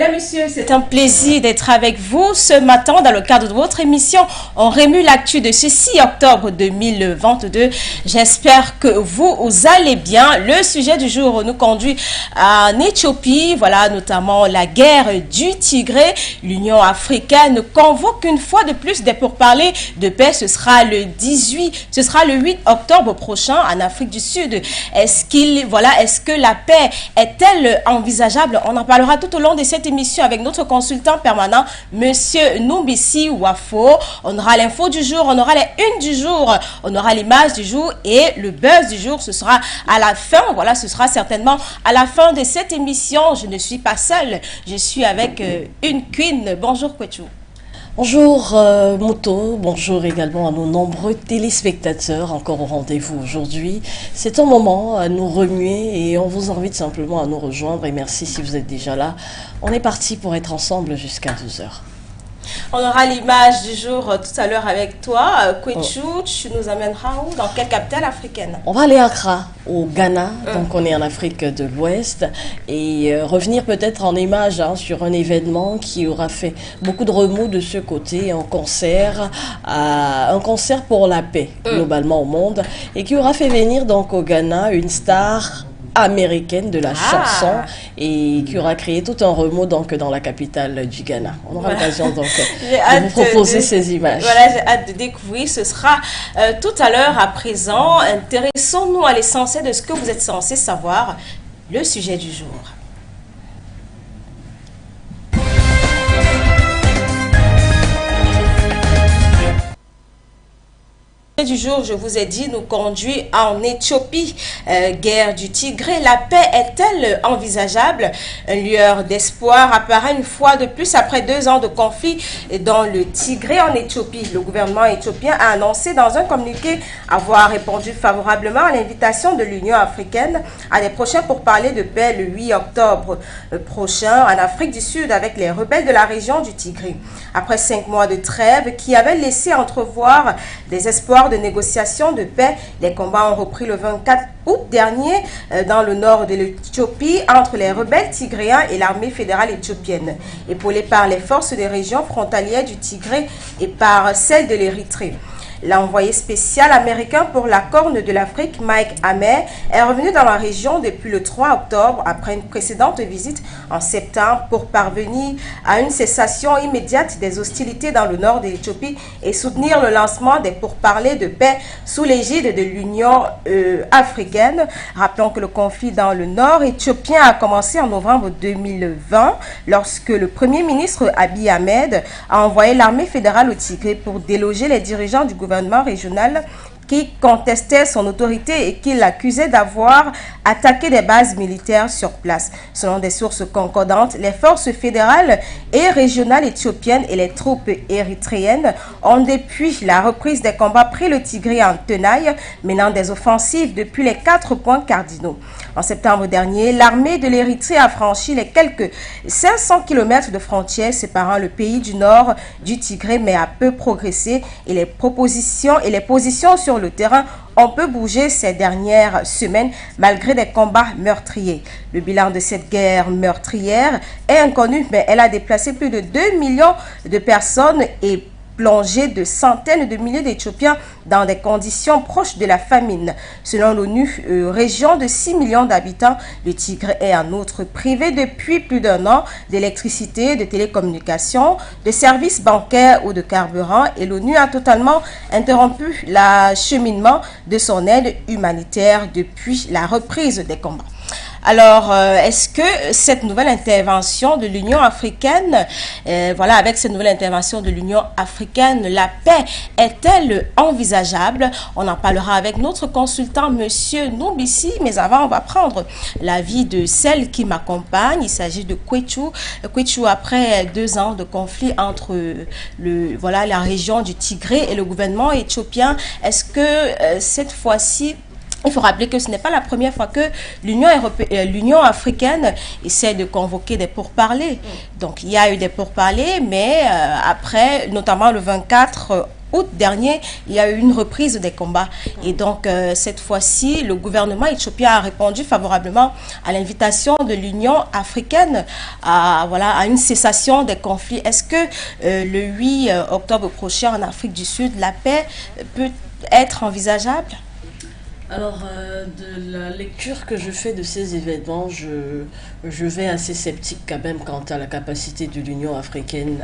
Mesdames, Messieurs, c'est un plaisir d'être avec vous ce matin dans le cadre de votre émission On remue l'actu de ce 6 octobre 2022. J'espère que vous allez bien. Le sujet du jour nous conduit en Éthiopie, voilà notamment la guerre du Tigré. L'Union africaine convoque une fois de plus des pourparlers de paix. Ce sera le 8 octobre prochain en Afrique du Sud. Est-ce que la paix est-elle envisageable? On en parlera tout au long de cette émission avec notre consultant permanent, Monsieur Numbisi Wafo. On aura l'info du jour, on aura les unes du jour, on aura l'image du jour et le buzz du jour. Ce sera à la fin, voilà, ce sera certainement à la fin de cette émission. Je ne suis pas seule, je suis avec une queen. Bonjour Kwechu. Bonjour Moto, bonjour également à nos nombreux téléspectateurs encore au rendez-vous aujourd'hui. C'est un moment à nous remuer et on vous invite simplement à nous rejoindre et merci si vous êtes déjà là. On est parti pour être ensemble jusqu'à 12h. On aura l'image du jour tout à l'heure avec toi. Kwechu, tu nous amèneras où? Dans quelle capitale africaine? On va aller à Accra, au Ghana, donc on est en Afrique de l'Ouest, et revenir peut-être en image sur un événement qui aura fait beaucoup de remous de ce côté, un concert pour la paix globalement au monde, et qui aura fait venir donc au Ghana une star américaine de la chanson et qui aura créé tout un remous donc dans la capitale du Ghana. On aura l'occasion donc de vous proposer ces images. Voilà, j'ai hâte de découvrir. Ce sera tout à l'heure. À présent, intéressons-nous à l'essentiel de ce que vous êtes censé savoir, le sujet du jour. Du jour, je vous ai dit, nous conduit en Éthiopie, guerre du Tigré. La paix est-elle envisageable? Une lueur d'espoir apparaît une fois de plus après 2 ans de conflit dans le Tigré en Éthiopie. Le gouvernement éthiopien a annoncé dans un communiqué avoir répondu favorablement à l'invitation de l'Union africaine à des prochains pourparlers de paix le 8 octobre prochain en Afrique du Sud avec les rebelles de la région du Tigré. Après 5 mois de trêve qui avaient laissé entrevoir des espoirs de négociations de paix, les combats ont repris le 24 août dernier dans le nord de l'Éthiopie entre les rebelles tigréens et l'armée fédérale éthiopienne, épaulée par les forces des régions frontalières du Tigré et par celles de l'Érythrée. L'envoyé spécial américain pour la Corne de l'Afrique, Mike Hammer, est revenu dans la région depuis le 3 octobre après une précédente visite en septembre pour parvenir à une cessation immédiate des hostilités dans le nord de l'Éthiopie et soutenir le lancement des pourparlers de paix sous l'égide de l'Union africaine. Rappelons que le conflit dans le nord éthiopien a commencé en novembre 2020 lorsque le Premier ministre Abiy Ahmed a envoyé l'armée fédérale au Tigré pour déloger les dirigeants du gouvernement régional qui contestait son autorité et qui l'accusait d'avoir attaqué des bases militaires sur place. Selon des sources concordantes, les forces fédérales et régionales éthiopiennes et les troupes érythréennes ont depuis la reprise des combats pris le Tigré en tenaille, menant des offensives depuis les 4 points cardinaux. En septembre dernier, l'armée de l'Érythrée a franchi les quelques 500 km de frontières séparant le pays du nord du Tigré, mais a peu progressé et les positions sur le terrain ont peu bougé ces dernières semaines malgré des combats meurtriers. Le bilan de cette guerre meurtrière est inconnu, mais elle a déplacé plus de 2 millions de personnes et plongé de centaines de milliers d'Éthiopiens dans des conditions proches de la famine. Selon l'ONU, région de 6 millions d'habitants, le Tigré est en outre privé depuis plus d'1 an d'électricité, de télécommunications, de services bancaires ou de carburant et l'ONU a totalement interrompu l'acheminement de son aide humanitaire depuis la reprise des combats. Alors, est-ce que cette nouvelle intervention de l'Union africaine, avec cette nouvelle intervention de l'Union africaine, la paix est-elle envisageable? On en parlera avec notre consultant, Monsieur Numbisi, mais avant, on va prendre l'avis de celle qui m'accompagne. Il s'agit de Kwechu. Kwechu, après 2 ans de conflit entre la région du Tigré et le gouvernement éthiopien, est-ce que cette fois-ci, il faut rappeler que ce n'est pas la première fois que l'Union africaine essaie de convoquer des pourparlers. Donc, il y a eu des pourparlers, mais après, notamment le 24 août dernier, il y a eu une reprise des combats. Et donc, cette fois-ci, le gouvernement éthiopien a répondu favorablement à l'invitation de l'Union africaine à une cessation des conflits. Est-ce que le 8 octobre prochain en Afrique du Sud, la paix peut être envisageable? Alors, de la lecture que je fais de ces événements, je vais assez sceptique quand même quant à la capacité de l'Union africaine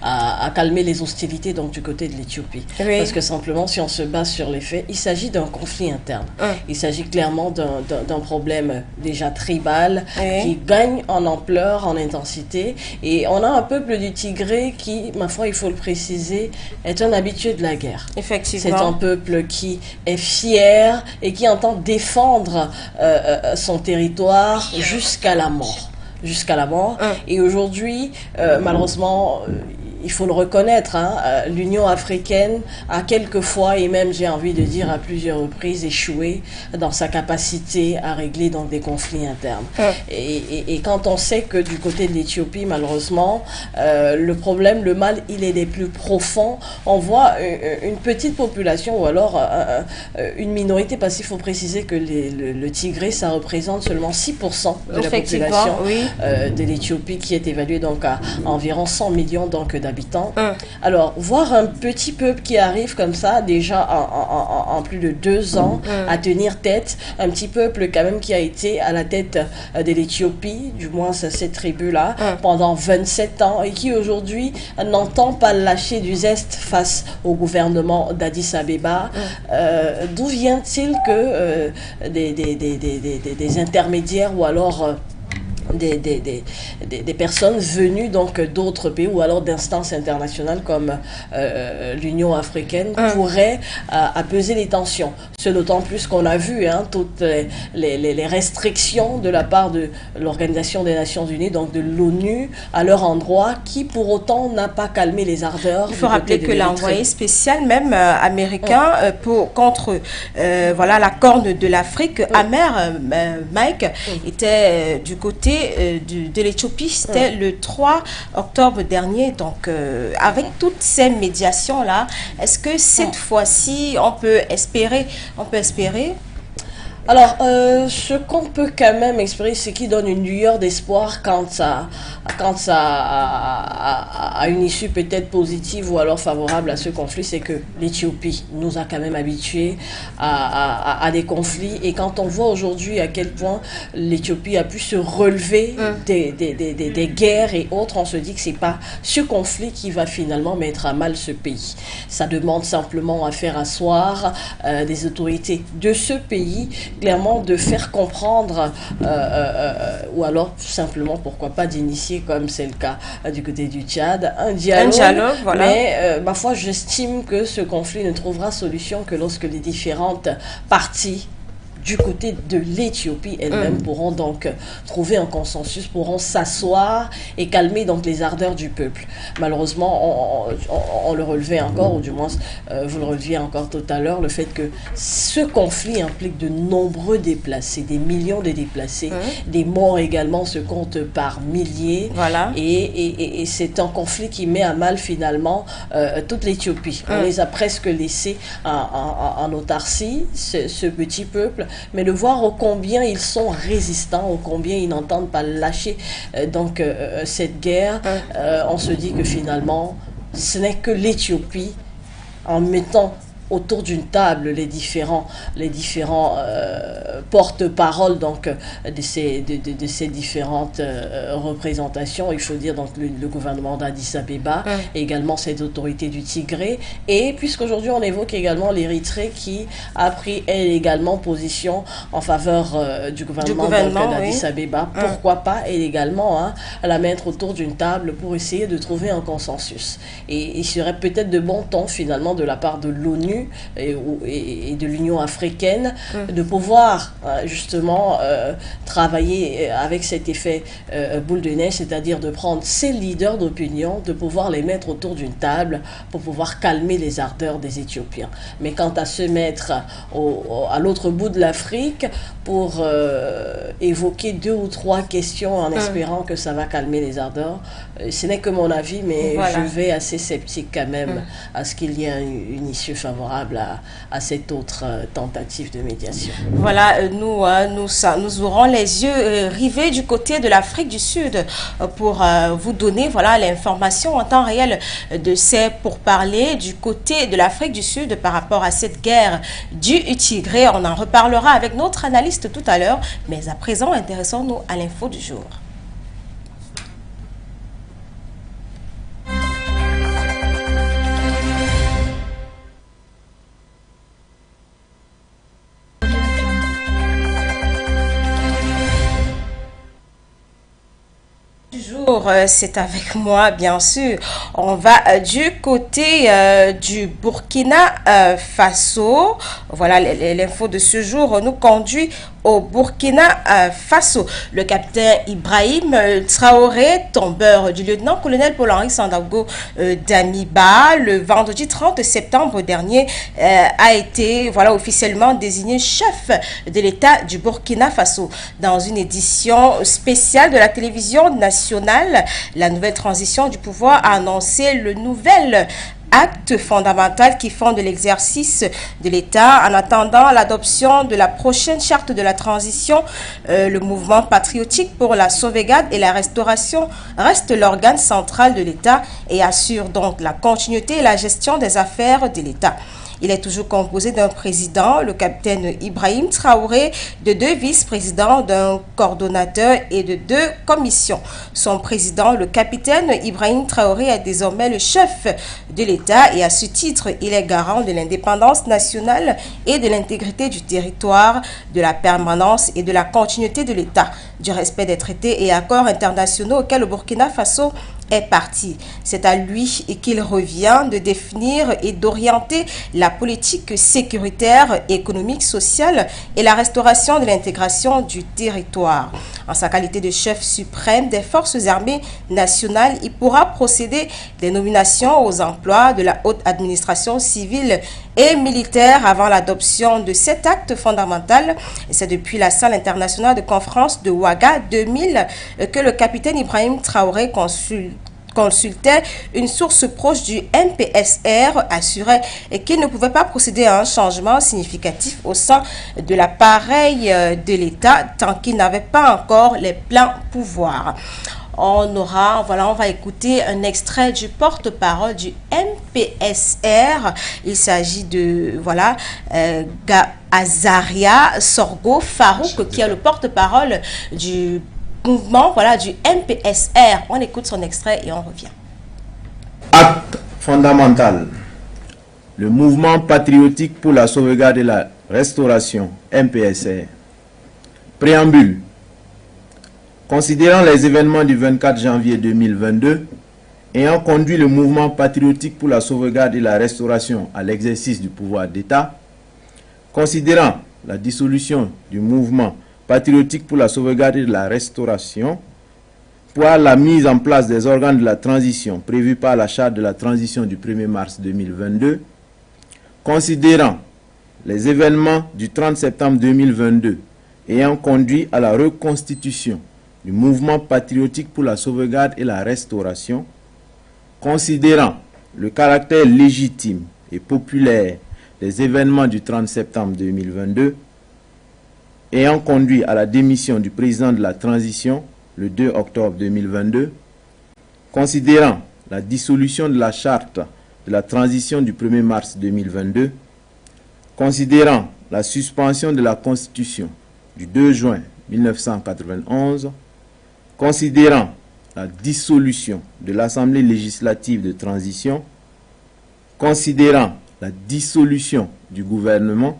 à calmer les hostilités donc, du côté de l'Éthiopie. Oui. Parce que simplement, si on se base sur les faits, il s'agit d'un conflit interne. Il s'agit clairement d'un problème déjà tribal qui gagne en ampleur, en intensité. Et on a un peuple du Tigré qui, ma foi, il faut le préciser, est un habitué de la guerre. Effectivement. C'est un peuple qui est fier et qui entend défendre son territoire jusqu'à la mort. Jusqu'à la mort. Et aujourd'hui, malheureusement, il faut le reconnaître, l'Union africaine a quelquefois, et même j'ai envie de dire à plusieurs reprises, échoué dans sa capacité à régler donc, des conflits internes. Et quand on sait que du côté de l'Éthiopie, malheureusement, le problème, le mal, il est des plus profonds. On voit une petite population ou alors une minorité, parce qu'il faut préciser que le Tigré, ça représente seulement 6% de la population de l'Éthiopie, qui est évaluée donc à environ 100 millions d'habitants. Alors, voir un petit peuple qui arrive comme ça, déjà en plus de 2 ans, à tenir tête, un petit peuple quand même qui a été à la tête de l'Éthiopie, du moins cette tribu-là, pendant 27 ans, et qui aujourd'hui n'entend pas lâcher du zeste face au gouvernement d'Addis Abeba. D'où vient-il que des intermédiaires ou alors des personnes venues donc d'autres pays ou alors d'instances internationales comme l'Union africaine pourraient apaiser les tensions. C'est d'autant plus qu'on a vu toutes les restrictions de la part de l'Organisation des Nations Unies, donc de l'ONU, à leur endroit, qui pour autant n'a pas calmé les ardeurs. Il faut rappeler que l'envoyé spécial, même américain, contre la Corne de l'Afrique, Amer Mike, était du côté de l'Éthiopie. C'était le 3 octobre dernier. Donc, avec toutes ces médiations-là, est-ce que cette fois-ci, on peut espérer Alors, ce qu'on peut quand même espérer, c'est qu'il donne une lueur d'espoir quant à une issue peut-être positive ou alors favorable à ce conflit, c'est que l'Éthiopie nous a quand même habitués à des conflits. Et quand on voit aujourd'hui à quel point l'Éthiopie a pu se relever des guerres et autres, on se dit que c'est pas ce conflit qui va finalement mettre à mal ce pays. Ça demande simplement à faire asseoir des autorités de ce pays, clairement de faire comprendre ou alors tout simplement pourquoi pas d'initier, comme c'est le cas du côté du Tchad, un dialogue, voilà. Mais ma foi, j'estime que ce conflit ne trouvera solution que lorsque les différentes parties du côté de l'Éthiopie elle-même pourront donc trouver un consensus, pourront s'asseoir et calmer donc les ardeurs du peuple. Malheureusement, on le relevait encore, ou du moins vous le releviez encore tout à l'heure, le fait que ce conflit implique de nombreux déplacés, des millions de déplacés, des morts également se comptent par milliers, voilà. Et c'est un conflit qui met à mal finalement toute l'Éthiopie. On les a presque laissés en autarcie, ce petit peuple, mais de voir ô combien ils sont résistants, ô combien ils n'entendent pas lâcher cette guerre, on se dit que finalement, ce n'est que l'Éthiopie, en mettant autour d'une table les différents porte-paroles donc de ces différentes représentations. Il faut dire donc le gouvernement d'Addis Abeba, et également cette autorité du Tigré, et puisqu'aujourd'hui on évoque également l'Érythrée qui a pris elle également position en faveur du gouvernement d'Addis Abeba, pourquoi pas elle également la mettre autour d'une table pour essayer de trouver un consensus. Et il serait peut-être de bon ton finalement de la part de l'ONU l'ONU et de l'Union africaine de pouvoir justement travailler avec cet effet boule de neige, c'est-à-dire de prendre ces leaders d'opinion, de pouvoir les mettre autour d'une table pour pouvoir calmer les ardeurs des Éthiopiens. Mais quant à se mettre à l'autre bout de l'Afrique pour évoquer 2 ou 3 questions en espérant que ça va calmer les ardeurs, ce n'est que mon avis, mais je vais assez sceptique quand même à ce qu'il y ait une issue favorable à cette autre tentative de médiation. Voilà, nous aurons les yeux rivés du côté de l'Afrique du Sud pour vous donner l'information en temps réel de ces pourparlers du côté de l'Afrique du Sud par rapport à cette guerre du Tigré. On en reparlera avec notre analyste tout à l'heure, mais à présent, intéressons-nous à l'info du jour. C'est avec moi, bien sûr. On va du côté du Burkina Faso. Voilà, l'info de ce jour nous conduit au Burkina Faso. Le capitaine Ibrahim Traoré, tombeur du lieutenant-colonel Paul-Henri Sandaogo Damiba, le vendredi 30 septembre dernier, a été officiellement désigné chef de l'État du Burkina Faso. Dans une édition spéciale de la télévision nationale, la nouvelle transition du pouvoir a annoncé le nouvel acte fondamental qui fonde l'exercice de l'État. En attendant l'adoption de la prochaine charte de la transition, le mouvement patriotique pour la sauvegarde et la restauration reste l'organe central de l'État et assure donc la continuité et la gestion des affaires de l'État. Il est toujours composé d'un président, le capitaine Ibrahim Traoré, de 2 vice-présidents, d'un coordonnateur et de 2 commissions. Son président, le capitaine Ibrahim Traoré, est désormais le chef de l'État et à ce titre, il est garant de l'indépendance nationale et de l'intégrité du territoire, de la permanence et de la continuité de l'État, du respect des traités et accords internationaux auxquels le Burkina Faso est parti. C'est à lui qu'il revient de définir et d'orienter la politique sécuritaire, économique, sociale et la restauration de l'intégration du territoire. En sa qualité de chef suprême des forces armées nationales, il pourra procéder des nominations aux emplois de la haute administration civile et militaire avant l'adoption de cet acte fondamental. Et c'est depuis la salle internationale de conférence de Ouaga 2000 que le capitaine Ibrahim Traoré consultait une source proche du MPSR, assurait qu'il ne pouvait pas procéder à un changement significatif au sein de l'appareil de l'État tant qu'il n'avait pas encore les pleins pouvoirs. On va écouter un extrait du porte-parole du MPSR. Il s'agit de, Azaria Sorgo Farouk, qui est le porte-parole du mouvement, du MPSR. On écoute son extrait et on revient. Acte fondamental. Le mouvement patriotique pour la sauvegarde et la restauration, MPSR. Préambule. Considérant les événements du 24 janvier 2022, ayant conduit le mouvement patriotique pour la sauvegarde et la restauration à l'exercice du pouvoir d'État, considérant la dissolution du mouvement patriotique pour la sauvegarde et la restauration, pour la mise en place des organes de la transition prévus par la charte de la transition du 1er mars 2022, considérant les événements du 30 septembre 2022 ayant conduit à la reconstitution du mouvement patriotique pour la sauvegarde et la restauration, considérant le caractère légitime et populaire des événements du 30 septembre 2022, ayant conduit à la démission du président de la transition le 2 octobre 2022, considérant la dissolution de la charte de la transition du 1er mars 2022, considérant la suspension de la Constitution du 2 juin 1991, considérant la dissolution de l'Assemblée législative de transition, considérant la dissolution du gouvernement,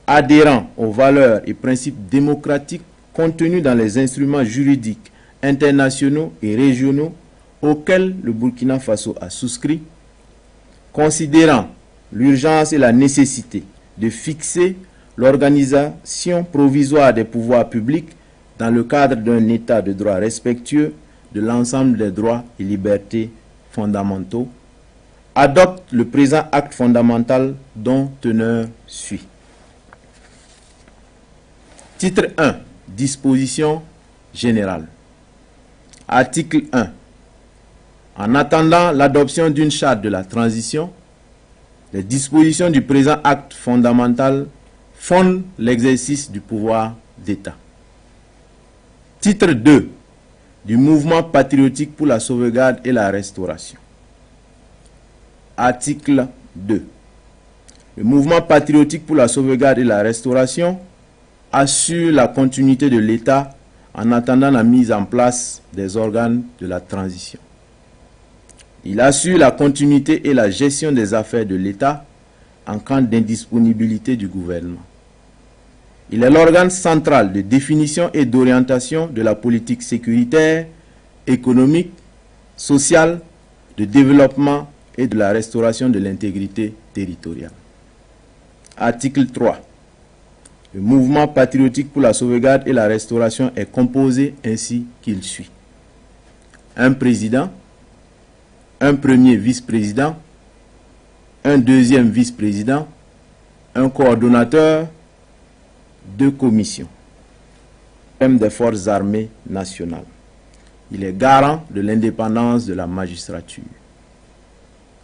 adhérant aux valeurs et principes démocratiques contenus dans les instruments juridiques internationaux et régionaux auxquels le Burkina Faso a souscrit, considérant l'urgence et la nécessité de fixer l'organisation provisoire des pouvoirs publics dans le cadre d'un état de droit respectueux de l'ensemble des droits et libertés fondamentaux, adopte le présent acte fondamental dont teneur suit. Titre 1. Disposition générale. Article 1. En attendant l'adoption d'une charte de la transition, les dispositions du présent acte fondamental fondent l'exercice du pouvoir d'État. Titre 2. Du mouvement patriotique pour la sauvegarde et la restauration. Article 2. Le mouvement patriotique pour la sauvegarde et la restauration assure la continuité de l'État en attendant la mise en place des organes de la transition. Il assure la continuité et la gestion des affaires de l'État en cas d'indisponibilité du gouvernement. Il est l'organe central de définition et d'orientation de la politique sécuritaire, économique, sociale, de développement et de la restauration de l'intégrité territoriale. Article 3. Le mouvement patriotique pour la sauvegarde et la restauration est composé ainsi qu'il suit. Un président, un premier vice-président, un deuxième vice-président, un coordonnateur, 2 commissions. Thème des forces armées nationales. Il est garant de l'indépendance de la magistrature.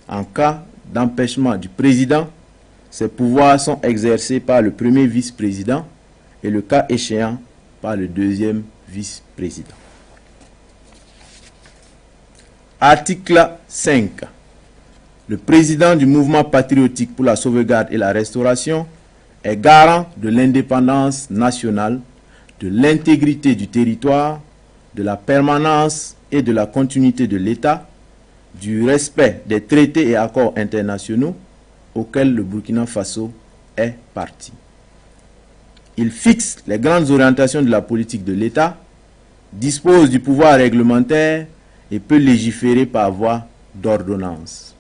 En cas d'empêchement du président, ses pouvoirs sont exercés par le premier vice-président et le cas échéant par le deuxième vice-président. Article 5. Le président du mouvement patriotique pour la sauvegarde et la restauration est garant de l'indépendance nationale, de l'intégrité du territoire, de la permanence et de la continuité de l'État, du respect des traités et accords internationaux auxquels le Burkina Faso est partie. Il fixe les grandes orientations de la politique de l'État, dispose du pouvoir réglementaire et peut légiférer par voie d'ordonnance.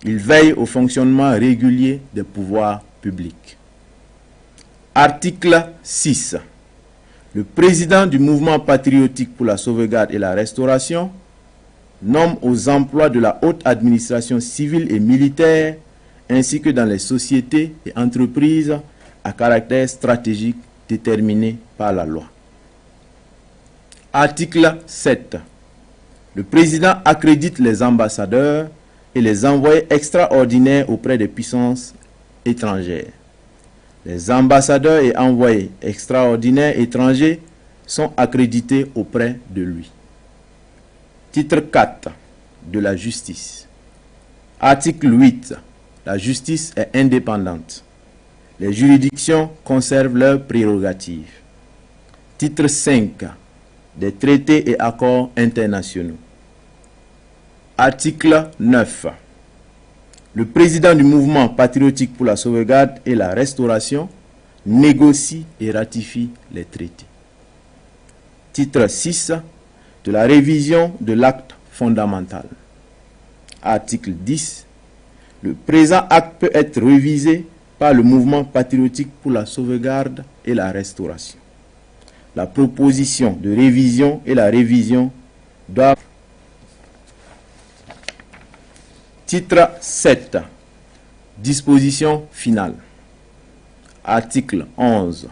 Il veille au fonctionnement régulier des pouvoirs publics. Article 6. Le président du mouvement patriotique pour la sauvegarde et la restauration nomme aux emplois de la haute administration civile et militaire ainsi que dans les sociétés et entreprises à caractère stratégique déterminés par la loi. Article 7. Le président accrédite les ambassadeurs et les envoyés extraordinaires auprès des puissances étrangères. Les ambassadeurs et envoyés extraordinaires étrangers sont accrédités auprès de lui. Titre 4 de la justice. Article 8. La justice est indépendante. Les juridictions conservent leurs prérogatives. Titre 5. Des traités et accords internationaux. Article 9. Le président du mouvement patriotique pour la sauvegarde et la restauration négocie et ratifie les traités. Titre 6 de la révision de l'acte fondamental. Article 10. Le présent acte peut être révisé par le mouvement patriotique pour la sauvegarde et la restauration. La proposition de révision et la révision doivent... Titre 7. Disposition finale. Article 11.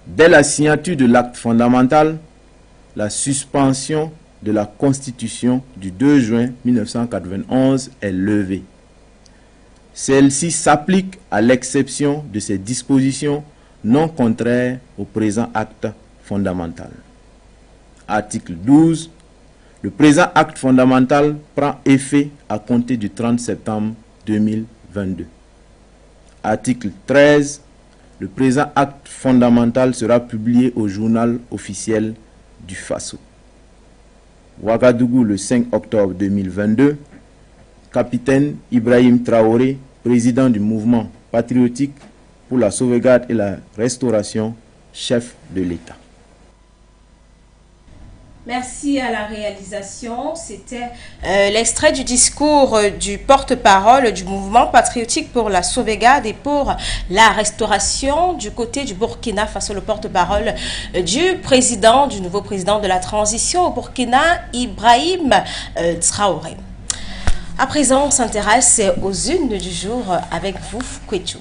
Dès la signature de l'acte fondamental, la suspension de la Constitution du 2 juin 1991 est levée. Celle-ci s'applique à l'exception de ces dispositions non contraires au présent acte fondamental. Article 12. Le présent acte fondamental prend effet à compter du 30 septembre 2022. Article 13. Le présent acte fondamental sera publié au journal officiel du Faso. Ouagadougou le 5 octobre 2022. Capitaine Ibrahim Traoré, président du mouvement patriotique pour la sauvegarde et la restauration, chef de l'État. Merci à la réalisation. C'était l'extrait du discours du porte-parole du mouvement patriotique pour la sauvegarde et pour la restauration du côté du Burkina Faso, le porte-parole du nouveau président de la transition au Burkina, Ibrahim Traoré. À présent, on s'intéresse aux unes du jour avec vous, Kwetu.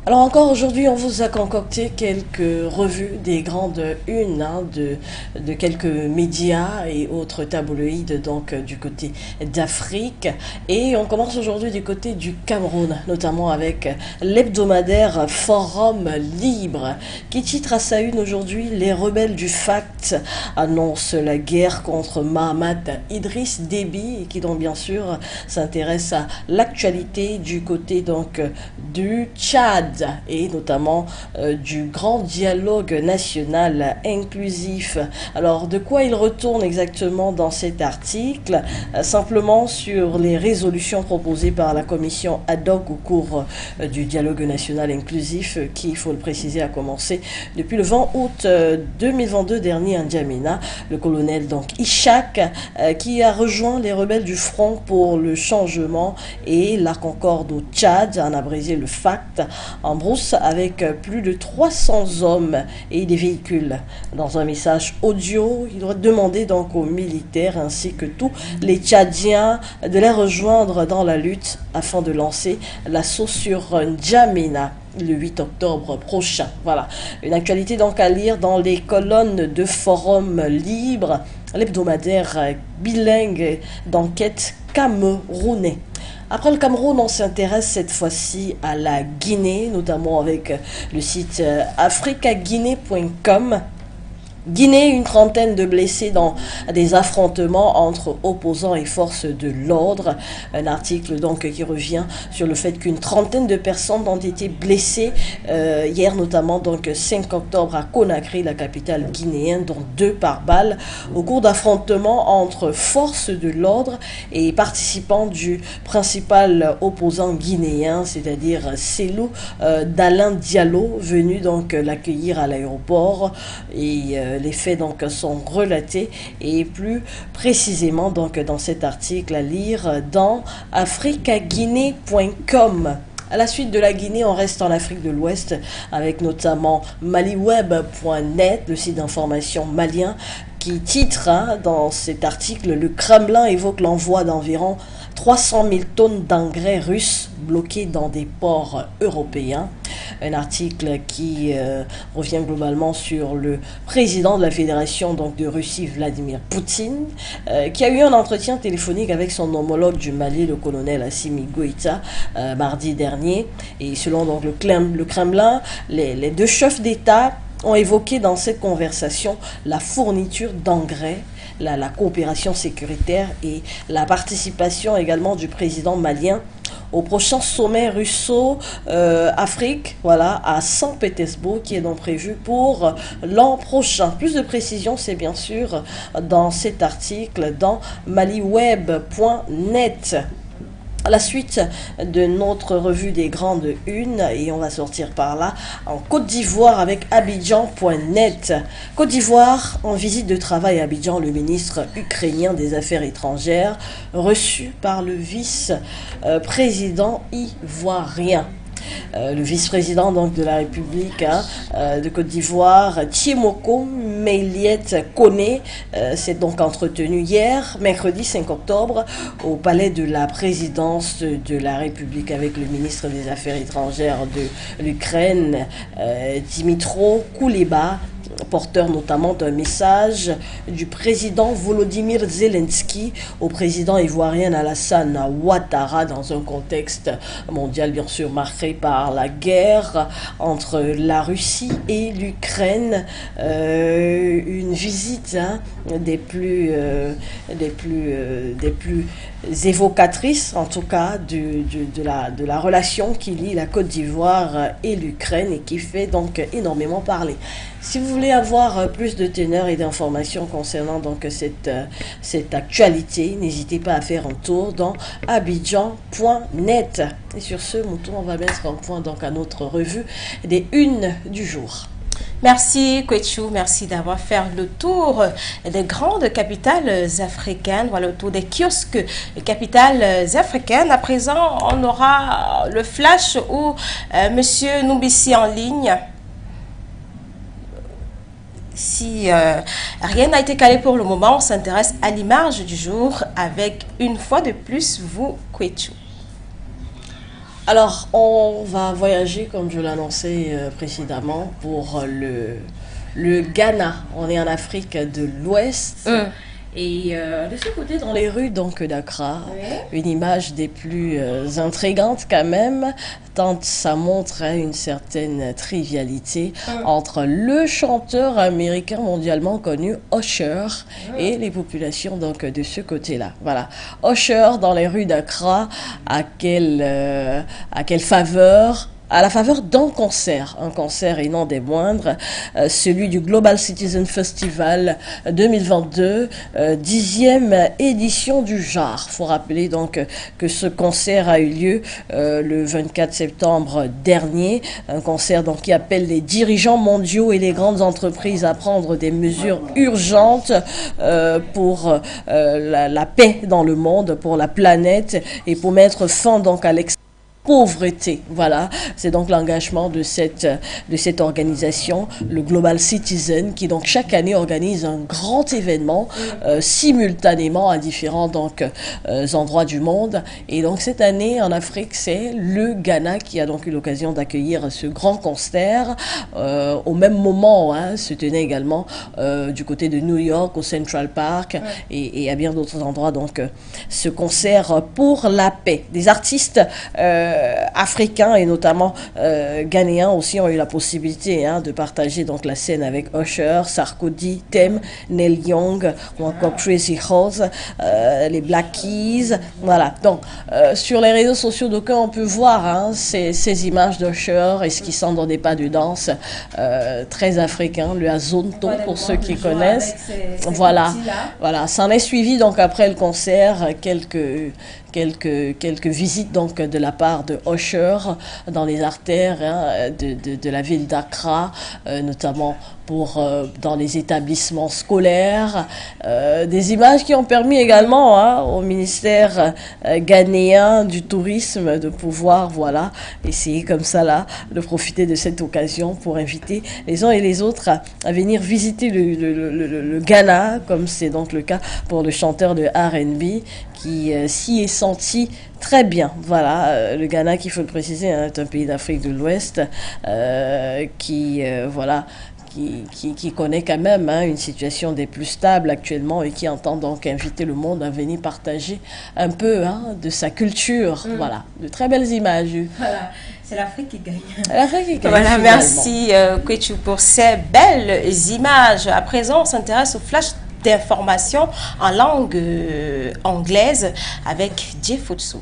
Alors encore aujourd'hui, on vous a concocté quelques revues des grandes unes de quelques médias et autres tabloïds donc du côté d'Afrique. Et on commence aujourd'hui du côté du Cameroun, notamment avec l'hebdomadaire Forum Libre, qui titre à sa une aujourd'hui: les rebelles du FACT annoncent la guerre contre Mahamat Idriss Déby, et qui donc bien sûr s'intéresse à l'actualité du côté donc du Tchad, et notamment du grand dialogue national inclusif. Alors de quoi il retourne exactement dans cet article? Simplement sur les résolutions proposées par la commission ad hoc au cours du dialogue national inclusif qui, il faut le préciser, a commencé depuis le 20 août 2022 dernier en N'Djamena. Le colonel donc Ishak qui a rejoint les rebelles du Front pour le changement et la Concorde au Tchad, en abrégé le FACT, en brousse avec plus de 300 hommes et des véhicules. Dans un message audio, il doit demander donc aux militaires ainsi que tous les Tchadiens de les rejoindre dans la lutte afin de lancer l'assaut sur N'Djamena le 8 octobre prochain. Voilà, une actualité donc à lire dans les colonnes de Forum Libre, l'hebdomadaire bilingue d'enquête camerounais. Après le Cameroun, on s'intéresse cette fois-ci à la Guinée, notamment avec le site africaguinée.com. Guinée, une trentaine de blessés dans des affrontements entre opposants et forces de l'ordre. Un article donc qui revient sur le fait qu'une trentaine de personnes ont été blessées hier, notamment donc 5 octobre à Conakry, la capitale guinéenne, dont 2 par balle, au cours d'affrontements entre forces de l'ordre et participants du principal opposant guinéen, c'est-à-dire Cellou Dalein Diallo, venu donc l'accueillir à l'aéroport. Et les faits donc sont relatés et plus précisément donc dans cet article à lire dans africaguinée.com. À la suite de la Guinée, on reste en Afrique de l'Ouest avec notamment maliweb.net, le site d'information malien, qui titre dans cet article: le Kremlin évoque l'envoi d'environ 300 000 tonnes d'engrais russes bloqués dans des ports européens. Un article qui revient globalement sur le président de la Fédération donc de Russie, Vladimir Poutine, qui a eu un entretien téléphonique avec son homologue du Mali, le colonel Assimi Goïta, mardi dernier. Et selon donc le Kremlin, les deux chefs d'État ont évoqué dans cette conversation la fourniture d'engrais, la coopération sécuritaire et la participation également du président malien au prochain sommet russo-Afrique, voilà, à Saint-Pétersbourg, qui est donc prévu pour l'an prochain. Plus de précisions, c'est bien sûr dans cet article dans maliweb.net. À la suite de notre revue des grandes unes, et on va sortir par là en Côte d'Ivoire avec Abidjan.net. Côte d'Ivoire, en visite de travail à Abidjan, le ministre ukrainien des Affaires étrangères, reçu par le vice-président ivoirien. Le vice-président donc de la République de Côte d'Ivoire, Thiemoko Meiliet Koné, s'est donc entretenu hier, mercredi 5 octobre, au palais de la présidence de la République avec le ministre des Affaires étrangères de l'Ukraine, Dimitro Kuleba, porteur notamment d'un message du président Volodymyr Zelensky au président ivoirien Alassane Ouattara, dans un contexte mondial bien sûr marqué par la guerre entre la Russie et l'Ukraine. Une visite des plus évocatrices en tout cas de la relation qui lie la Côte d'Ivoire et l'Ukraine et qui fait donc énormément parler. Si vous voulez avoir plus de teneurs et d'informations concernant donc cette actualité, n'hésitez pas à faire un tour dans abidjan.net. Et sur ce, Moutou, on va mettre un point donc à notre revue des unes du jour. Merci Kwechou, merci d'avoir fait le tour des grandes capitales africaines, voilà, le tour des kiosques capitales africaines. À présent, on aura le flash où Monsieur Noubissi en ligne. Si rien n'a été calé pour le moment, on s'intéresse à l'image du jour avec une fois de plus vous, Kwechou. Alors, on va voyager, comme je l'annonçais précédemment, pour le Ghana. On est en Afrique de l'Ouest. Et de ce côté, dans les rues d'Accra, une image des plus intrigantes quand même, tant ça montre une certaine trivialité entre le chanteur américain mondialement connu Usher et les populations donc de ce côté-là. Voilà, Usher dans les rues d'Accra, à quelle faveur? À la faveur d'un concert, un concert et non des moindres, celui du Global Citizen Festival 2022, 10e édition du genre. Il faut rappeler donc que ce concert a eu lieu le 24 septembre dernier, un concert donc qui appelle les dirigeants mondiaux et les grandes entreprises à prendre des mesures urgentes pour la paix dans le monde, pour la planète et pour mettre fin donc à pauvreté. Voilà, c'est donc l'engagement de cette organisation, le Global Citizen, qui donc chaque année organise un grand événement simultanément à différents donc endroits du monde. Et donc cette année en Afrique, c'est le Ghana qui a donc eu l'occasion d'accueillir ce grand concert. Au même moment, se tenait également du côté de New York, au Central Park et à bien d'autres endroits. Donc ce concert pour la paix. Des artistes africains et notamment ghanéens aussi ont eu la possibilité de partager donc la scène avec Usher, Sarkodie, Tem, Neil Young ou encore Tracy Holmes, les Black Keys. Voilà, donc sur les réseaux sociaux d'aucuns on peut voir ces images d'Usher esquissant dans des pas de danse très africains, le Azonto pour ceux qui connaissent. Voilà, s'en est suivi donc après le concert quelques visites donc de la part de Usher dans les artères de la ville d'Accra, notamment dans les établissements scolaires, des images qui ont permis également au ministère ghanéen du tourisme de pouvoir essayer comme ça là de profiter de cette occasion pour inviter les uns et les autres à venir visiter le Ghana, comme c'est donc le cas pour le chanteur de R&B qui s'y est senti très bien. Voilà, le Ghana, qu'il faut le préciser, est un pays d'Afrique de l'Ouest qui connaît quand même une situation des plus stables actuellement et qui entend donc inviter le monde à venir partager un peu de sa culture. Voilà, de très belles images. Voilà, c'est l'Afrique qui gagne. L'Afrique qui gagne. Voilà, merci Kwechou pour ces belles images. À présent, on s'intéresse au flash d'informations en langue anglaise avec Djefotsu.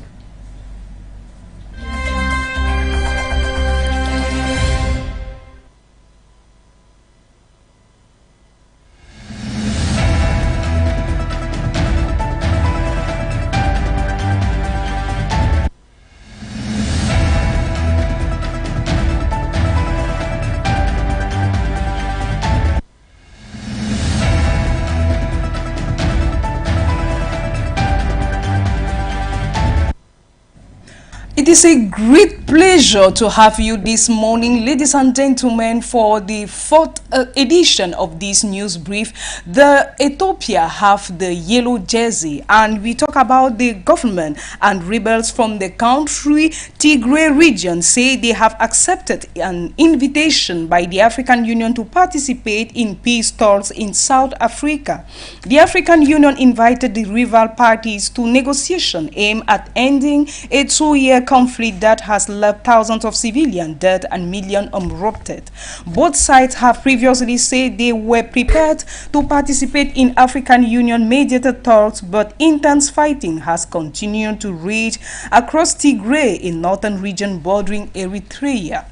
It is a great pleasure to have you this morning, ladies and gentlemen, for the fourth edition of this news brief. The Ethiopia have the yellow jersey, and we talk about the government and rebels from the country. Tigray region say they have accepted an invitation by the African Union to participate in peace talks in South Africa. The African Union invited the rival parties to negotiation aimed at ending a 2-year conflict that has left thousands of civilian dead and millions unrooted. Both sides have previously said they were prepared to participate in African Union mediated talks, but intense fighting has continued to rage across Tigray in northern region bordering Eritrea.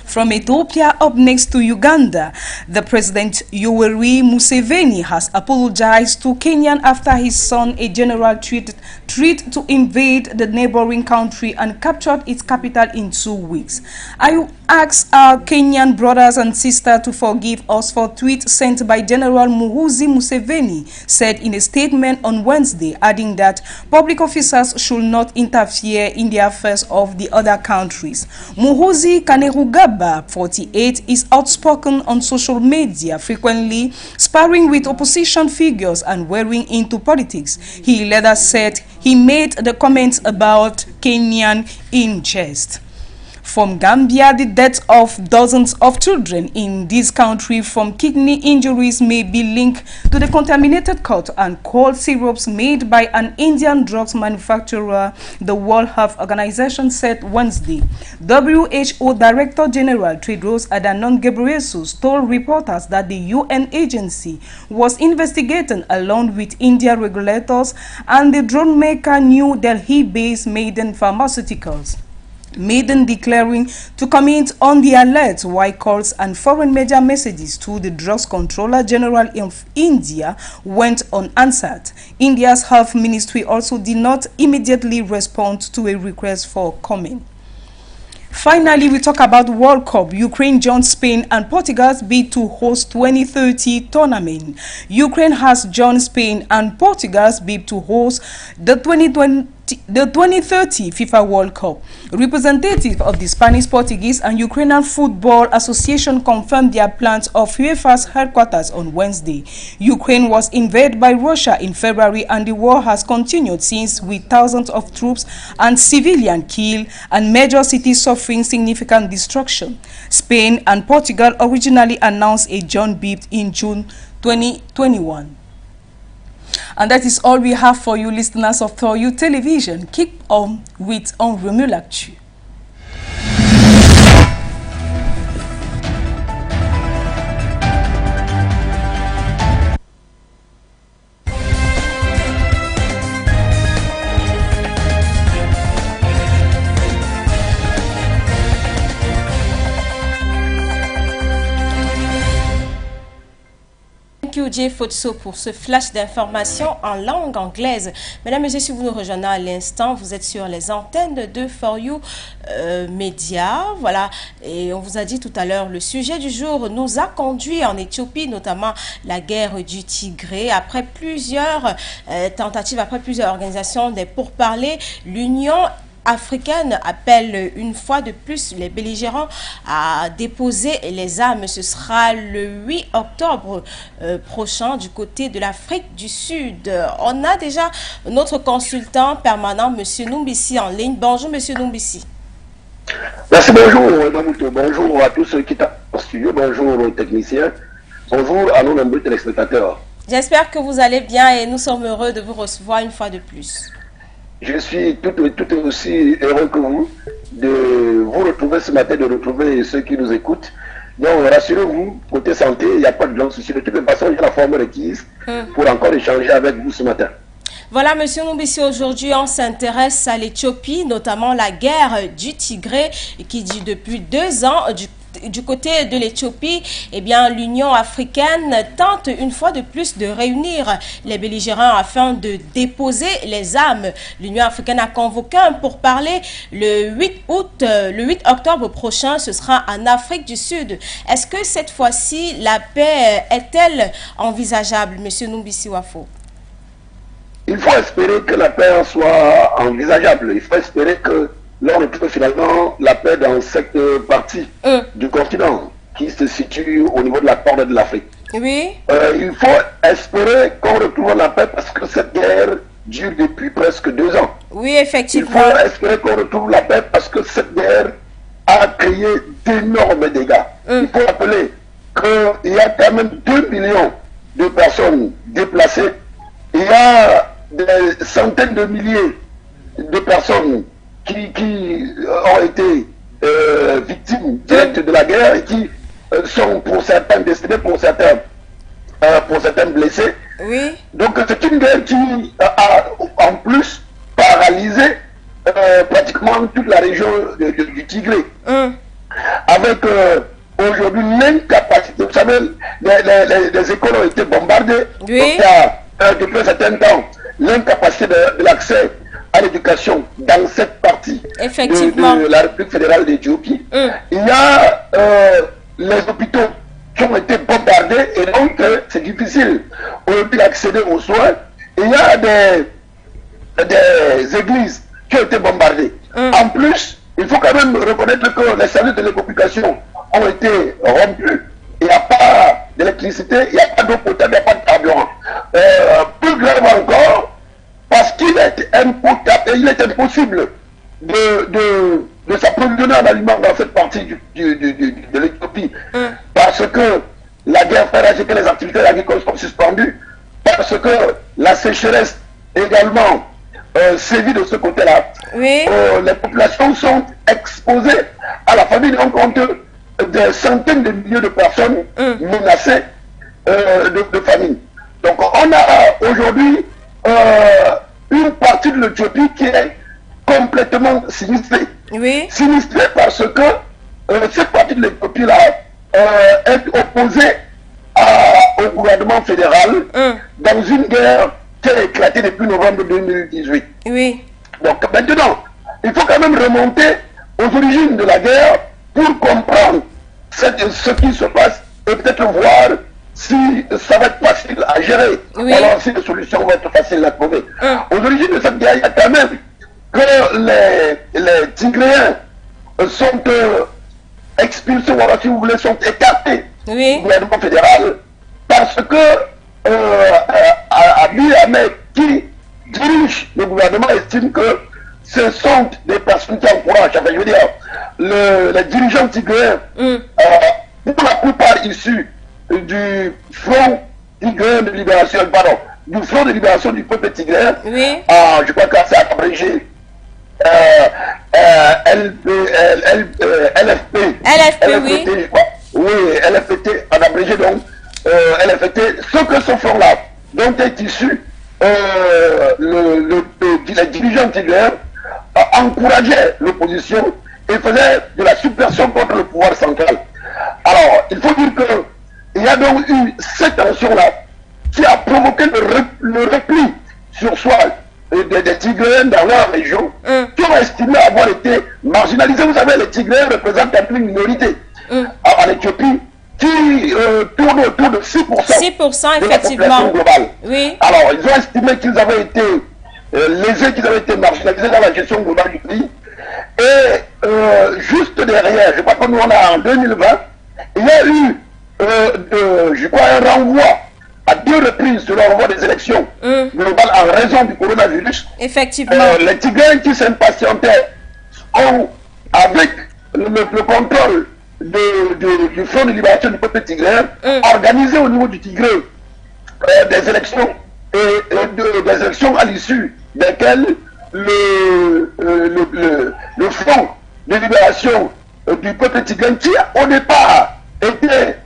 From Ethiopia, up next to Uganda, the President Yoweri Museveni has apologized to Kenya after his son a general threat to invade the neighboring country and captured its capital in 2 weeks. I ask our Kenyan brothers and sisters to forgive us for tweets sent by General Muhoozi Museveni, said in a statement on Wednesday, adding that public officers should not interfere in the affairs of the other countries. Muhoozi Kainerugaba, 48, is outspoken on social media, frequently sparring with opposition figures and wearing into politics. He later said he made the comments about Kenyan in jest. From Gambia, the death of dozens of children in this country from kidney injuries may be linked to the contaminated cut and cold syrups made by an Indian drugs manufacturer, the World Health Organization said Wednesday. WHO Director General Tedros Adhanom Ghebreyesus told reporters that the UN agency was investigating along with India regulators and the drone maker New Delhi-based Maiden Pharmaceuticals. Maiden declaring to comment on the alert while calls and foreign media messages to the Drugs Controller General of India went unanswered. India's health ministry also did not immediately respond to a request for comment. Finally, we talk about World Cup. Ukraine joins Spain and Portugal's bid to host 2030 tournament. Ukraine has joined Spain and Portugal's bid to host the 2030 FIFA World Cup. Representatives of the Spanish, Portuguese and Ukrainian Football Association confirmed their plans of UEFA's headquarters on Wednesday. Ukraine was invaded by Russia in February and the war has continued since, with thousands of troops and civilians killed and major cities suffering significant destruction. Spain and Portugal originally announced a joint bid in June 2021. And that is all we have for you, listeners of Thoyu Television. Keep on with Onremulakchu. Jay Fotso pour ce flash d'informations en langue anglaise. Mesdames et messieurs, si vous nous rejoignez à l'instant, vous êtes sur les antennes de For You Media. Voilà, et on vous a dit tout à l'heure, le sujet du jour nous a conduit en Éthiopie, notamment la guerre du Tigré. Après plusieurs tentatives, après plusieurs organisations des pourparlers, l'Union africaine appelle une fois de plus les belligérants à déposer les armes. Ce sera le 8 octobre prochain du côté de l'Afrique du Sud. On a déjà notre consultant permanent, M. Numbisi, en ligne. Bonjour, M. Numbisi. Merci, bonjour, Mamoudou. Bonjour à tous ceux qui sont en studio. Bonjour aux techniciens. Bonjour à nos nombreux téléspectateurs. J'espère que vous allez bien et nous sommes heureux de vous recevoir une fois de plus. Je suis tout aussi heureux que vous de vous retrouver ce matin, de retrouver ceux qui nous écoutent. Donc rassurez-vous, côté santé, il n'y a pas de grand souci. De toute façon, il y a la forme requise pour encore échanger avec vous ce matin. Voilà, Monsieur Numbisi, aujourd'hui on s'intéresse à l'Éthiopie, notamment la guerre du Tigré qui dure depuis 2 ans. Du côté de l'Éthiopie, eh bien, l'Union africaine tente une fois de plus de réunir les belligérants afin de déposer les armes. L'Union africaine a convoqué un pourparler le 8 octobre prochain. Ce sera en Afrique du Sud. Est-ce que cette fois-ci, la paix est-elle envisageable, Monsieur Numbisi Wafo? Il faut espérer que la paix soit envisageable. Il faut espérer que là, on retrouve finalement la paix dans cette partie du continent qui se situe au niveau de la corne de l'Afrique. Oui. Il faut espérer qu'on retrouve la paix parce que cette guerre dure depuis presque 2 ans. Oui, effectivement. Il faut espérer qu'on retrouve la paix parce que cette guerre a créé d'énormes dégâts. Il faut rappeler qu'il y a quand même 2 millions de personnes déplacées. Il y a des centaines de milliers de personnes qui ont été victimes directes de la guerre et qui sont pour certains destinés, pour certains blessés. Oui. Donc c'est une guerre qui a en plus paralysé pratiquement toute la région du Tigré. À avec aujourd'hui l'incapacité. Vous savez, les écoles ont été bombardées. Oui. Donc, il y a, depuis un certain temps, l'incapacité de l'accès à l'éducation dans cette partie de la République fédérale d'Éthiopie. Il y a les hôpitaux qui ont été bombardés et donc c'est difficile aujourd'hui d'accéder aux soins. Il y a des églises qui ont été bombardées. En plus, il faut quand même reconnaître que les services de l'éducation ont été rompus. Il n'y a pas d'électricité, il n'y a pas d'eau potable, il n'y a pas de carburant. Plus grave encore, parce qu'il est impossible de s'approvisionner en aliments dans cette partie de l'Éthiopie. Parce que la guerre fait rage et que les activités agricoles sont suspendues. Parce que la sécheresse également sévit de ce côté-là. Oui. Les populations sont exposées à la famine. On compte des centaines de milliers de personnes menacées de famine. Donc on a aujourd'hui une partie de l'Éthiopie qui est complètement sinistrée. Oui. Sinistrée parce que cette partie de l'Éthiopie-là est opposée au gouvernement fédéral dans une guerre qui a éclaté depuis novembre 2018. Oui. Donc maintenant, il faut quand même remonter aux origines de la guerre pour comprendre ce qui se passe et peut-être voir si ça va être facile à gérer. Oui. Alors si les solutions vont être faciles à trouver. Aux origines de cette guerre, il y a quand même que les Tigréens sont expulsés, ou alors si vous voulez, sont écartés du gouvernement fédéral parce que Abiy Ahmed, qui dirige le gouvernement, estime que ce sont des personnes qui encouragent, enfin, je veux dire, les dirigeants tigréens, pour la plupart issus du Front tigréen de libération, pardon, du Front de libération du peuple tigréen, je crois que c'est abrégé LFP. LFP, oui. Je crois. Oui, LFT en abrégé, donc LFT, ce que ce front-là, dont est issu les dirigeants tigréens, encourageaient l'opposition et faisaient de la subversion contre le pouvoir central. Alors, il faut dire qu'il y a donc eu cette tension-là qui a provoqué le repli sur soi des Tigréens dans leur région, qui ont estimé avoir été marginalisés. Vous savez, les Tigréens représentent une minorité en Éthiopie qui tourne autour de 6%, 6% de la population globale. Oui. Alors, ils ont estimé qu'ils avaient été lésés, qu'ils avaient été marginalisés dans la gestion globale du pays. Et juste derrière, je crois que nous on a en 2020, il y a eu, je crois, un renvoi à 2 reprises sur le renvoi des élections globales en raison du coronavirus. Effectivement. Les Tigréens qui s'impatientaient ont, avec le contrôle du Front de libération du peuple tigréen, organisé au niveau du Tigré des élections et des élections à l'issue desquelles le Front de libération du peuple tigréen, qui au départ était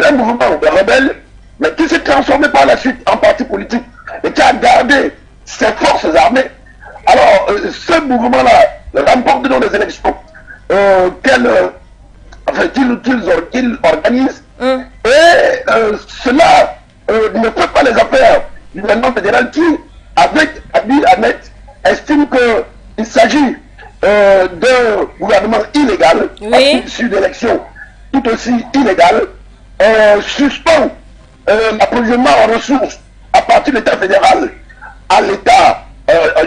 un mouvement de rebelles, mais qui s'est transformé par la suite en parti politique et qui a gardé ses forces armées. Alors, ce mouvement-là remporte dans les élections qu'ils organisent, et cela ne fait pas les affaires du gouvernement fédéral qui, avec Abiy Ahmed, estime qu'il s'agit d'un gouvernement illégal, issu d'élections tout aussi illégales, suspend l'approvisionnement en ressources à partir de l'État fédéral à l'État,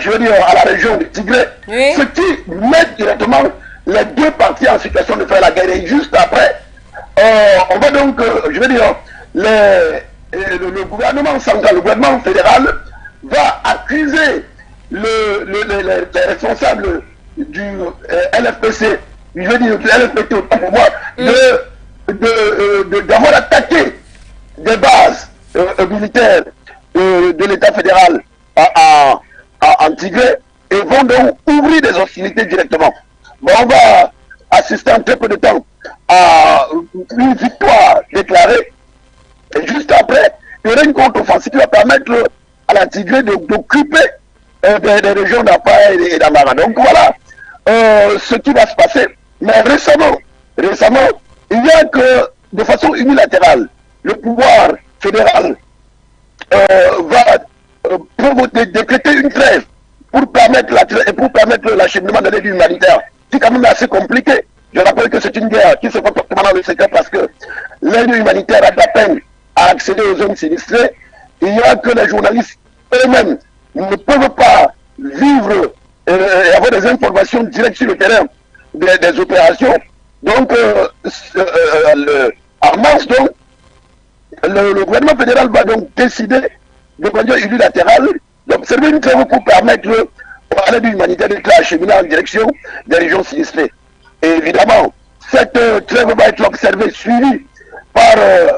je veux dire à la région du Tigré, ce qui met directement les deux parties en situation de faire la guerre. Et juste après, on va donc, je veux dire, le gouvernement central, le gouvernement fédéral va accuser les responsables du LFPC, je veux dire du LFPT autant pour moi, d'avoir attaqué des bases militaires de l'État fédéral en Tigré, et vont donc ouvrir des hostilités directement. Bon, on va assister en très peu de temps à une victoire déclarée, et juste après, il y aura une contre-offensive qui va permettre à la Tigré d'occuper des régions d'Afar et d'Amara. Donc voilà ce qui va se passer Mais récemment, il y a que de façon unilatérale, le pouvoir fédéral va décréter une trêve pour permettre l'acheminement de l'aide humanitaire. C'est quand même assez compliqué. Je rappelle que c'est une guerre qui se fait fortement dans le secret parce que l'aide humanitaire a de la peine à accéder aux zones sinistrées. Il y a que les journalistes eux-mêmes ne peuvent pas vivre et avoir des informations directes sur le terrain des opérations. Donc, en mars, donc, le gouvernement fédéral va donc décider de manière unilatérale d'observer une trêve pour permettre à l'aide humanitaire d'être acheminée en direction des régions sinistrées. Et évidemment, cette trêve va être observée, suivie par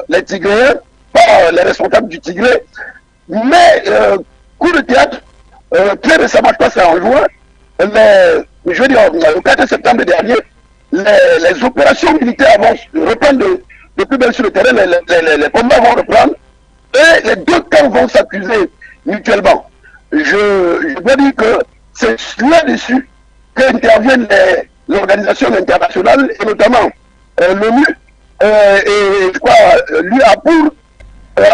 les Tigréens, par les responsables du Tigré. Mais, coup de théâtre, très récemment, je pense en juin, je veux dire, le 4 septembre dernier, les opérations militaires vont reprendre de plus belle sur le terrain, les combats vont reprendre, et les deux camps vont s'accuser mutuellement. Je dois dire que c'est là-dessus qu'interviennent l'organisation internationale, et notamment l'ONU, et je crois, lui a pour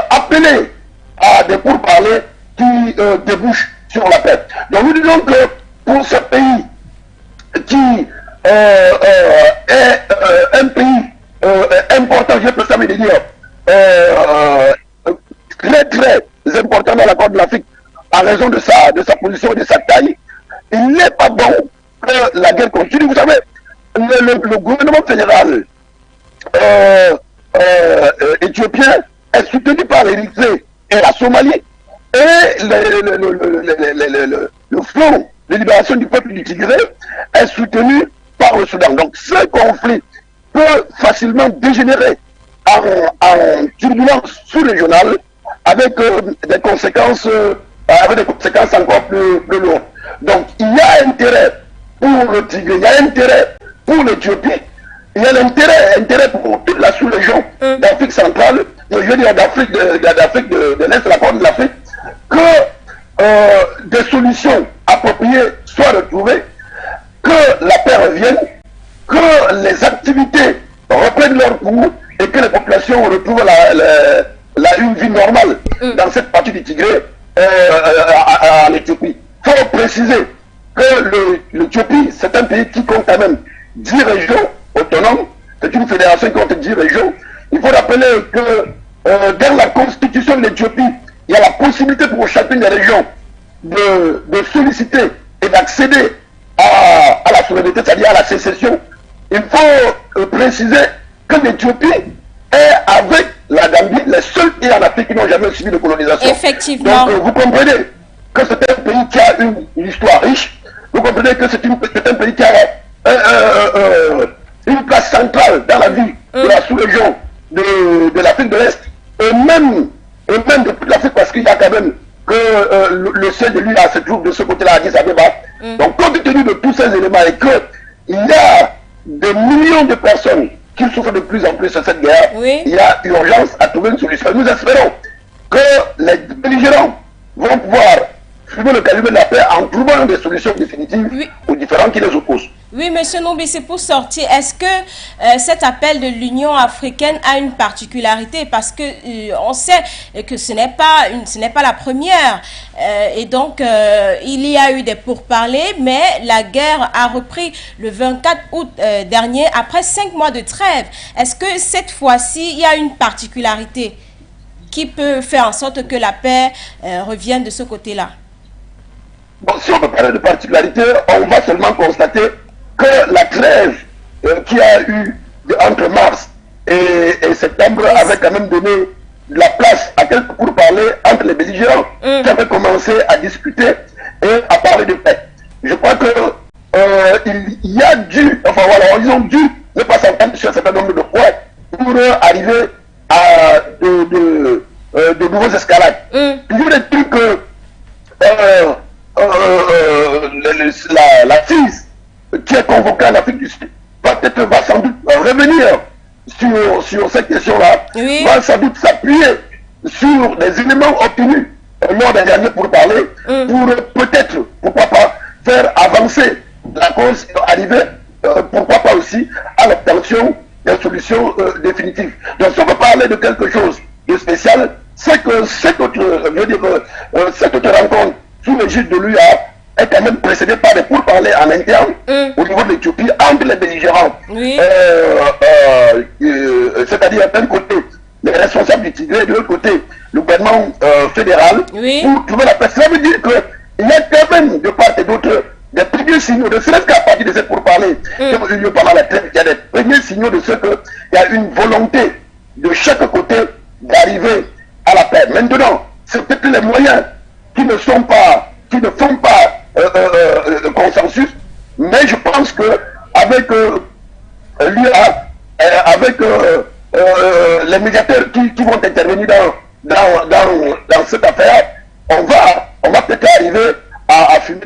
appeler à des pourparlers qui débouchent sur la paix. Donc nous disons que pour ce pays qui est un pays important, je peux ça me dire, très très important dans la Corne de l'Afrique, en raison de sa position et de sa taille, il n'est pas bon que la guerre continue. Vous savez, le gouvernement fédéral éthiopien est soutenu par l'Érythrée et la Somalie, et le front de libération du peuple du Tigré est soutenu par le Soudan. Donc ce conflit peut facilement dégénérer en turbulence sous-régionale avec des conséquences encore plus lourdes. Donc il y a intérêt pour le Tigré, il y a intérêt pour l'Éthiopie, il y a intérêt pour toute la sous-région d'Afrique centrale, je veux dire d'Afrique de l'Est, de la Corne de l'Afrique, que des solutions appropriées soient retrouvées, que la paix revienne, que les activités reprennent leur cours et que les populations retrouvent une vie normale dans cette partie du Tigré en Éthiopie. Il faut préciser que l'Éthiopie, c'est un pays qui compte quand même 10 régions autonomes, c'est une fédération qui compte 10 régions. Il faut rappeler que dans la constitution de l'Éthiopie, il y a la possibilité pour chacune des régions de solliciter et d'accéder à la souveraineté, c'est-à-dire à la sécession. Il faut préciser que l'Éthiopie est, avec la Gambie, les seuls pays en Afrique qui n'ont jamais subi de colonisation. Effectivement. Donc vous comprenez que c'est un pays qui a une histoire riche. Vous comprenez que c'est un pays qui a une place centrale dans la vie de la sous-région de l'Afrique de l'Est, et même de toute l'Afrique, parce qu'il y a quand même que le siège de l'UA se trouve de ce côté-là, à Addis Abeba. Donc compte tenu de tous ces éléments et qu'il y a des millions de personnes qui souffrent de plus en plus de cette guerre, il y a urgence à trouver une solution. Nous espérons que les belligérants vont pouvoir suivre le calibre de la paix en trouvant des solutions définitives aux différents qui les opposent. Oui, M. Nombi, c'est pour sortir. Est-ce que cet appel de l'Union africaine a une particularité? Parce que on sait que ce n'est pas la première. Et donc, il y a eu des pourparlers, mais la guerre a repris le 24 août dernier, après 5 mois de trêve. Est-ce que cette fois-ci, il y a une particularité qui peut faire en sorte que la paix revienne de ce côté-là? Bon, si on peut parler de particularité, on va seulement constater que la trêve qui a eu entre mars et septembre avait quand même donné de la place à quelques pourparlers entre les belligérants qui avaient commencé à discuter et à parler de paix. Je crois que il y a dû, enfin voilà, ils ont dû ne pas s'entendre sur un certain nombre de points pour arriver à de nouveaux escalades. Toujours est-il que la crise qui est convoquée en Afrique du Sud va sans doute revenir sur cette question-là, va sans doute s'appuyer sur des éléments obtenus lors des derniers pourparlers pour peut-être, pourquoi pas, faire avancer la cause, arriver pourquoi pas aussi à l'obtention des solutions définitives. Donc si on veut parler de quelque chose de spécial, c'est que cette autre rencontre sous l'égide de l'UA est quand même précédée par des pourparlers en interne au niveau de l'Éthiopie entre les belligérants. Oui. C'est-à-dire d'un côté les responsables du Tigré et de l'autre côté le gouvernement fédéral, Oui. pour trouver la paix. Cela veut dire qu'il y a quand même de part et d'autre des premiers signaux, de serait-ce qu'à partir de cette pourparlers qui ont eu lieu pendant la trêve, il y a des premiers signaux de ce qu'il y a une volonté de chaque côté d'arriver à la paix. Maintenant, c'est peut-être les moyens qui ne font pas consensus, mais je pense que avec l'UA, avec les médiateurs qui vont intervenir dans cette affaire, on va peut-être arriver à fumer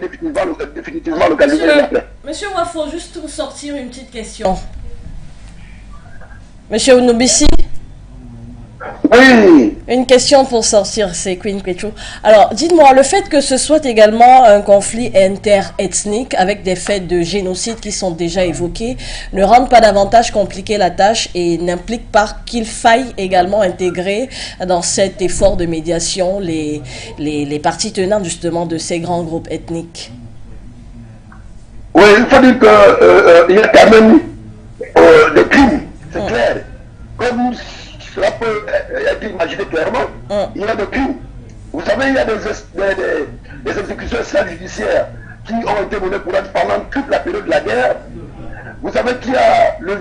définitivement le galion de la paix. Monsieur Wafo, juste pour sortir une petite question. Monsieur Ounubisi? Oui. Une question pour sortir, c'est Queen Kwechu. Alors, dites-moi, le fait que ce soit également un conflit interethnique avec des faits de génocide qui sont déjà évoqués ne rend pas davantage compliqué la tâche et n'implique pas qu'il faille également intégrer dans cet effort de médiation les parties tenantes justement de ces grands groupes ethniques? Oui, il faut dire qu'il y a quand même des crimes, c'est clair. Comme cela peut être imaginé clairement, il y a des crimes. Vous savez, il y a des exécutions extrajudiciaires qui ont été menées pendant toute la période de la guerre. Vous savez qu'il y a le